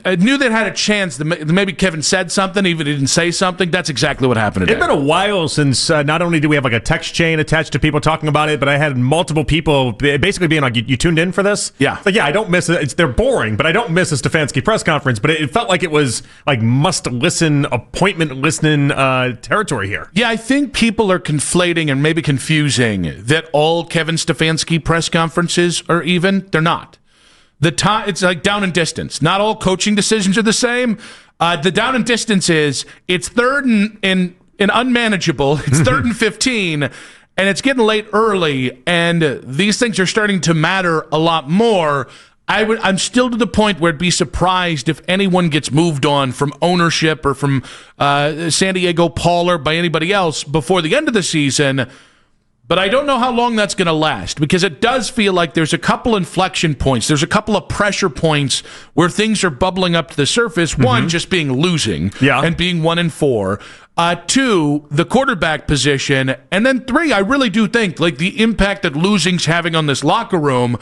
I knew they had a chance. Maybe Kevin said something, even didn't say something. That's exactly what happened today. It's been a while since not only do we have like a text chain attached to people talking about it, but I had multiple people basically being like, you tuned in for this? Yeah. It's like, yeah, I don't miss it. They're boring, but I don't miss a Stefanski press conference. But it felt like it was like must-listen, appointment-listening territory here. Yeah, I think people are conflating and maybe confusing that all Kevin Stefanski press conferences are even. They're not. It's like down and distance. Not all coaching decisions are the same. The down and distance is it's third and unmanageable. It's 3rd and 15, and it's getting late early, and these things are starting to matter a lot more. I'm still to the point where I'd be surprised if anyone gets moved on from ownership or from San Diego Paul or by anybody else before the end of the season. But I don't know how long that's going to last, because it does feel like there's a couple inflection points. There's a couple of pressure points where things are bubbling up to the surface. One, just being losing and being 1-4. 2, the quarterback position. And then 3, I really do think like the impact that losing's having on this locker room.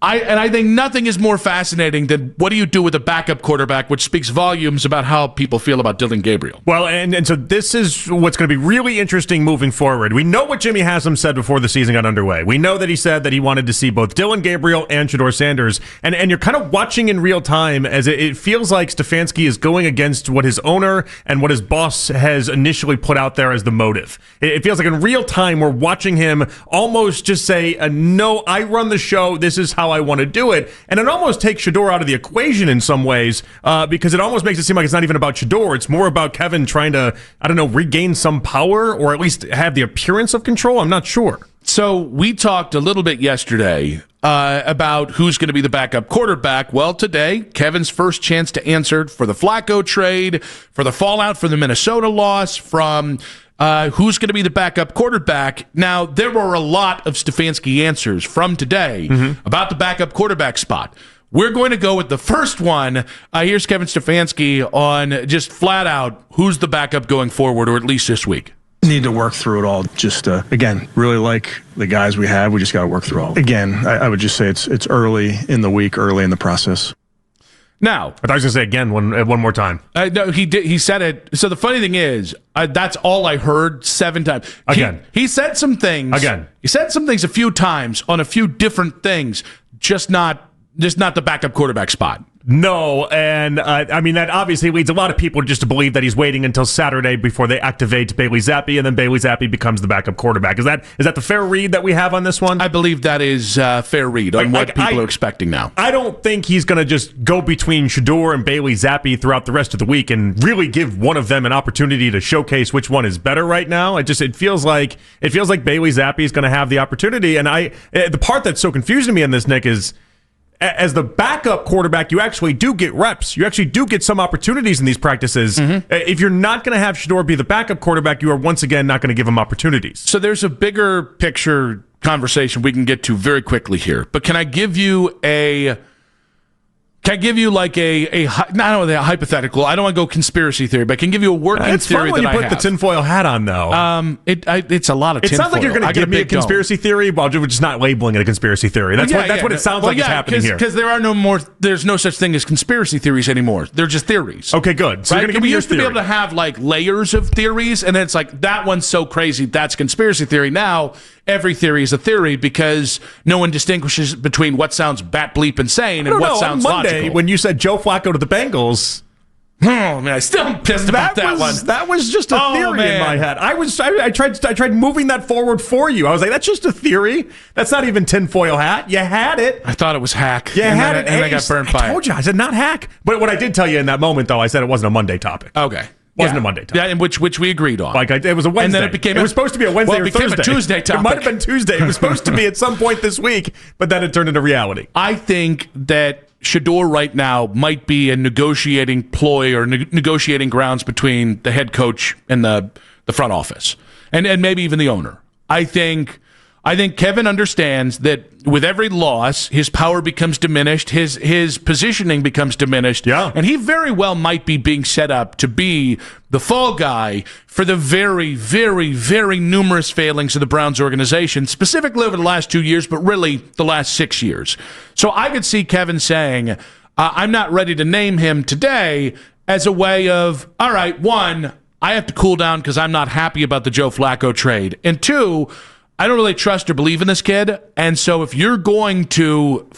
I think nothing is more fascinating than what do you do with a backup quarterback, which speaks volumes about how people feel about Dillon Gabriel. Well, and so this is what's going to be really interesting moving forward. We know what Jimmy Haslam said before the season got underway. We know that he said that he wanted to see both Dillon Gabriel and Shedeur Sanders. And you're kind of watching in real time as it feels like Stefanski is going against what his owner and what his boss has initially put out there as the motive. It feels like in real time we're watching him almost just say, no, I run the show. This is how I want to do it. And it almost takes Shedeur out of the equation in some ways because it almost makes it seem like it's not even about Shedeur. It's more about Kevin trying to, regain some power or at least have the appearance of control. I'm not sure. So we talked a little bit yesterday about who's going to be the backup quarterback. Well, today, Kevin's first chance to answer for the Flacco trade, for the fallout from the Minnesota loss, from who's going to be the backup quarterback. Now, there were a lot of Stefanski answers from today about the backup quarterback spot. We're going to go with the first one. Here's Kevin Stefanski on just flat out who's the backup going forward, or at least this week. Need to work through it all. Just, again, really like the guys we have. We just got to work through all. Again, I would just say it's early in the week, early in the process. Now, I was going to say again one more time. No, he did. He said it. So the funny thing is, that's all I heard 7 times. Again, he said some things. Again, he said some things a few times on a few different things. Just not the backup quarterback spot. No, and that obviously leads a lot of people just to believe that he's waiting until Saturday before they activate Bailey Zappe, and then Bailey Zappe becomes the backup quarterback. Is that the fair read that we have on this one? I believe that is fair read on what people are expecting now. I don't think he's going to just go between Shedeur and Bailey Zappe throughout the rest of the week and really give one of them an opportunity to showcase which one is better right now. It feels like Bailey Zappe is going to have the opportunity, and the part that's so confusing to me on this, Nick, is as the backup quarterback, you actually do get reps. You actually do get some opportunities in these practices. If you're not going to have Shedeur be the backup quarterback, you are once again not going to give him opportunities. So there's a bigger picture conversation we can get to very quickly here. But can I give you like a hypothetical? I don't want to go conspiracy theory, but I can give you a working theory that I have. It's fun when you put the tinfoil hat on, though. It's a lot of tinfoil. It sounds like you're going to give me a conspiracy theory while we're just not labeling it a conspiracy theory. That's what it sounds like is happening here. Because there's no such thing as conspiracy theories anymore. They're just theories. Okay, good. So right? you're going to give me We used to be able to have like layers of theories, and then it's like, that one's so crazy, that's conspiracy theory. Now, every theory is a theory because no one distinguishes between what sounds bat bleep insane and what sounds logical. When you said Joe Flacco to the Bengals, oh man, I still am pissed about that one. That was just a theory in my head. I tried moving that forward for you. I was like, that's just a theory. That's not even tinfoil hat. You had it. I thought it was hack. You had it, and I got burned by it. I told you, I said not hack. But what I did tell you in that moment, though, I said it wasn't a Monday topic. Okay. Wasn't a Monday topic. Yeah, which we agreed on. It was a Wednesday. And then it was supposed to be a Wednesday or Thursday. It became a Tuesday topic. It might have been Tuesday. It was supposed to be at some point this week, but then it turned into reality. I think that Shedeur right now might be a negotiating ploy or negotiating grounds between the head coach and the front office, and maybe even the owner. I think Kevin understands that with every loss, his power becomes diminished, his positioning becomes diminished, and he very well might be being set up to be the fall guy for the very, very, very numerous failings of the Browns organization, specifically over the last 2 years, but really the last 6 years. So I could see Kevin saying, I'm not ready to name him today as a way of, all right, one, I have to cool down because I'm not happy about the Joe Flacco trade. And two, I don't really trust or believe in this kid. And so if you're going to,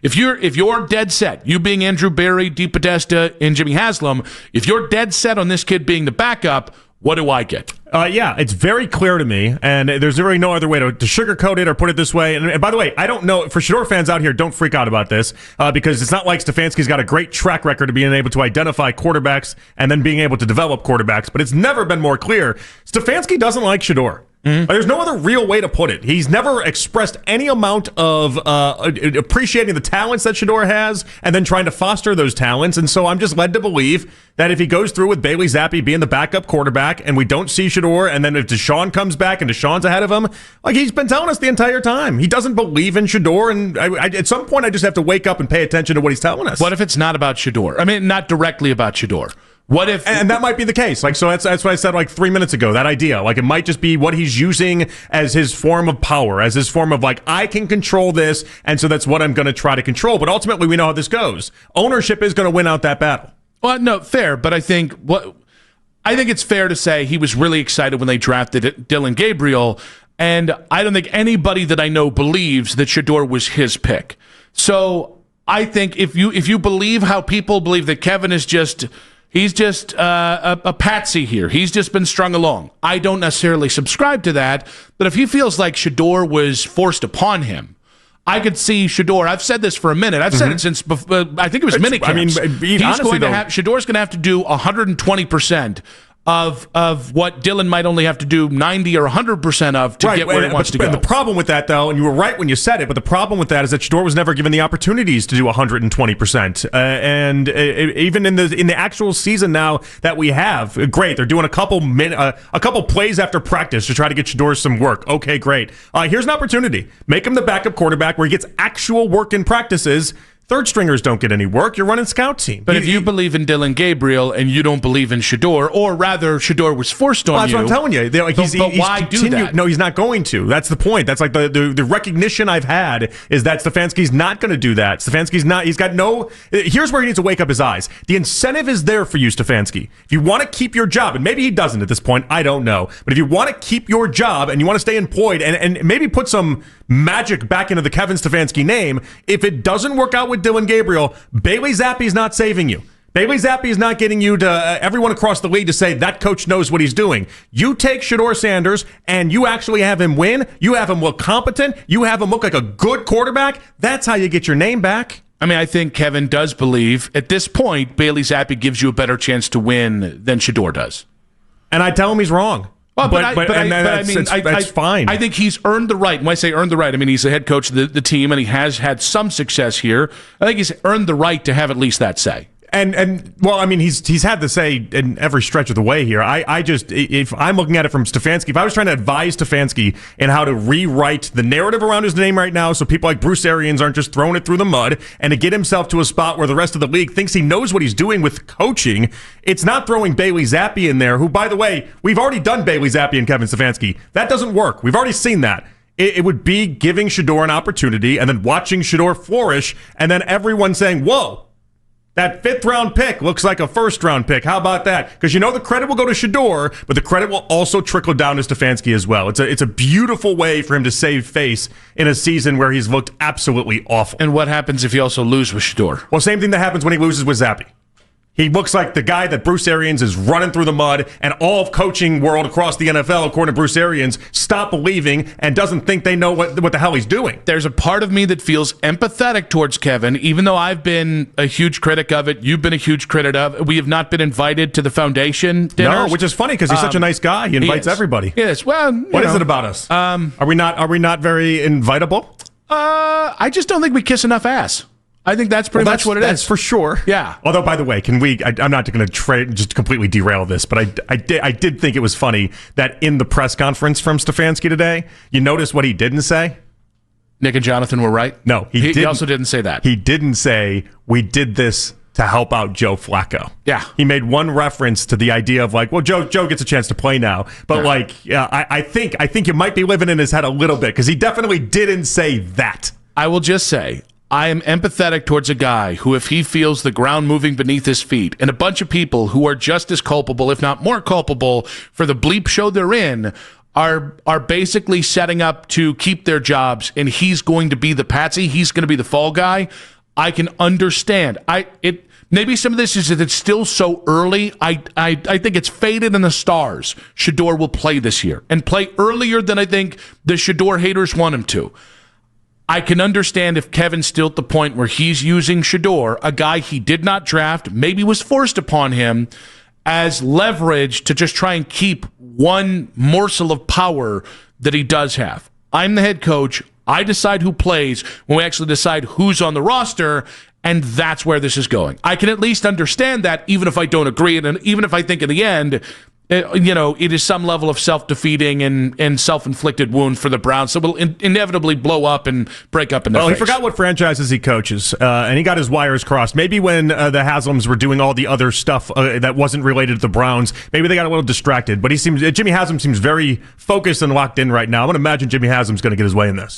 if you're dead set, you being Andrew Berry, Dee Podesta, and Jimmy Haslam, if you're dead set on this kid being the backup, what do I get? Yeah, it's very clear to me, and there's really no other way to sugarcoat it or put it this way. And by the way, I don't know, for Shedeur fans out here, don't freak out about this, because it's not like Stefanski's got a great track record of being able to identify quarterbacks and then being able to develop quarterbacks, but it's never been more clear. Stefanski doesn't like Shedeur. There's no other real way to put it. He's never expressed any amount of appreciating the talents that Shedeur has and then trying to foster those talents. And so I'm just led to believe that if he goes through with Bailey Zappe being the backup quarterback and we don't see Shedeur, and then if Deshaun comes back and Deshaun's ahead of him, like he's been telling us the entire time, he doesn't believe in Shedeur. And at some point, I just have to wake up and pay attention to what he's telling us. What if it's not about Shedeur? I mean, not directly about Shedeur. What if, and that might be the case. Like, so that's what I said like 3 minutes ago, that idea. Like, it might just be what he's using as his form of power, as his form of like, I can control this, and so that's what I'm going to try to control. But ultimately, we know how this goes. Ownership is going to win out that battle. Well, no, fair, but I think it's fair to say he was really excited when they drafted Dylan Gabriel, and I don't think anybody that I know believes that Shedeur was his pick. So I think if you believe how people believe that Kevin is just... He's just a patsy here. He's just been strung along. I don't necessarily subscribe to that, but if he feels like Shedeur was forced upon him, I could see Shedeur. I've said this for a minute. I've said it since before, I think it was minicamps. I mean, Shedeur's going to have to do 120% of what Dylan might only have to do 90 or 100% of to get where he wants to go. And the problem with that, though, and you were right when you said it, but the problem with that is that Shedeur was never given the opportunities to do 120%. And even in the actual season now that we have, great, they're doing a couple plays after practice to try to get Shedeur some work. Okay, great. Here's an opportunity. Make him the backup quarterback where he gets actual work in practices. Third stringers don't get any work. You're running scout team. But if you believe in Dylan Gabriel and you don't believe in Shedeur, or rather Shedeur was forced on that's you. what I'm telling you. But why do that? No, he's not going to. That's the point. That's like the recognition I've had is that Stefanski's not going to do that. Stefanski's not. He's got no. Here's where he needs to wake up his eyes. The incentive is there for you, Stefanski. If you want to keep your job, and maybe he doesn't at this point, I don't know. But if you want to keep your job and you want to stay employed and maybe put some magic back into the Kevin Stefanski name, if it doesn't work out with Dylan Gabriel, Bailey Zappe is not saving you. Bailey Zappe is not getting you to everyone across the league to say that coach knows what he's doing. You take Shedeur Sanders and you actually have him win. You have him look competent. You have him look like a good quarterback. That's how you get your name back. I mean, I think Kevin does believe at this point Bailey Zappe gives you a better chance to win than Shedeur does. And I tell him he's wrong. Well, that's fine. I think he's earned the right. When I say earned the right, I mean he's the head coach of the team, and he has had some success here. I think he's earned the right to have at least that say. And well, I mean, he's had the say in every stretch of the way here. I just, if I'm looking at it from Stefanski, if I was trying to advise Stefanski in how to rewrite the narrative around his name right now so people like Bruce Arians aren't just throwing it through the mud, and to get himself to a spot where the rest of the league thinks he knows what he's doing with coaching, it's not throwing Bailey Zappe in there, who, by the way, we've already done Bailey Zappe and Kevin Stefanski. That doesn't work. We've already seen that. It would be giving Shedeur an opportunity and then watching Shedeur flourish, and then everyone saying, whoa, that 5th-round pick looks like a 1st-round pick. How about that? Because you know the credit will go to Shedeur, but the credit will also trickle down to Stefanski as well. It's a beautiful way for him to save face in a season where he's looked absolutely awful. And what happens if you also lose with Shedeur? Well, same thing that happens when he loses with Zappe. He looks like the guy that Bruce Arians is running through the mud, and all of coaching world across the NFL, according to Bruce Arians, stop believing and doesn't think they know what the hell he's doing. There's a part of me that feels empathetic towards Kevin, even though I've been a huge critic of it. You've been a huge critic of it. We have not been invited to the foundation dinners. No, which is funny because he's such a nice guy. He invites everybody. Yes. Well, what is it about us? Are we not very invitable? I just don't think we kiss enough ass. I think that's pretty much what it is. That's for sure. Yeah. Although, by the way, I'm not going to just completely derail this, but I did think it was funny that in the press conference from Stefanski today, you notice what he didn't say? Nick and Jonathan were right? No. He also didn't say that. He didn't say, we did this to help out Joe Flacco. Yeah. He made one reference to the idea of like, well, Joe gets a chance to play now. But I think you might be living in his head a little bit because he definitely didn't say that. I will just say, I am empathetic towards a guy who, if he feels the ground moving beneath his feet and a bunch of people who are just as culpable, if not more culpable, for the bleep show they're in, are basically setting up to keep their jobs, and he's going to be the patsy, he's going to be the fall guy, I can understand. Maybe some of this is that it's still so early. I think it's faded in the stars. Shedeur will play this year and play earlier than I think the Shedeur haters want him to. I can understand if Kevin's still at the point where he's using Shedeur, a guy he did not draft, maybe was forced upon him, as leverage to just try and keep one morsel of power that he does have. I'm the head coach. I decide who plays when we actually decide who's on the roster, and that's where this is going. I can at least understand that, even if I don't agree, and even if I think in the end, it is some level of self-defeating and self-inflicted wound for the Browns, so it will inevitably blow up and break up in their face. He forgot what franchises he coaches, and he got his wires crossed. Maybe when the Haslams were doing all the other stuff that wasn't related to the Browns, maybe they got a little distracted. But Jimmy Haslam seems very focused and locked in right now. I would imagine Jimmy Haslam's going to get his way in this.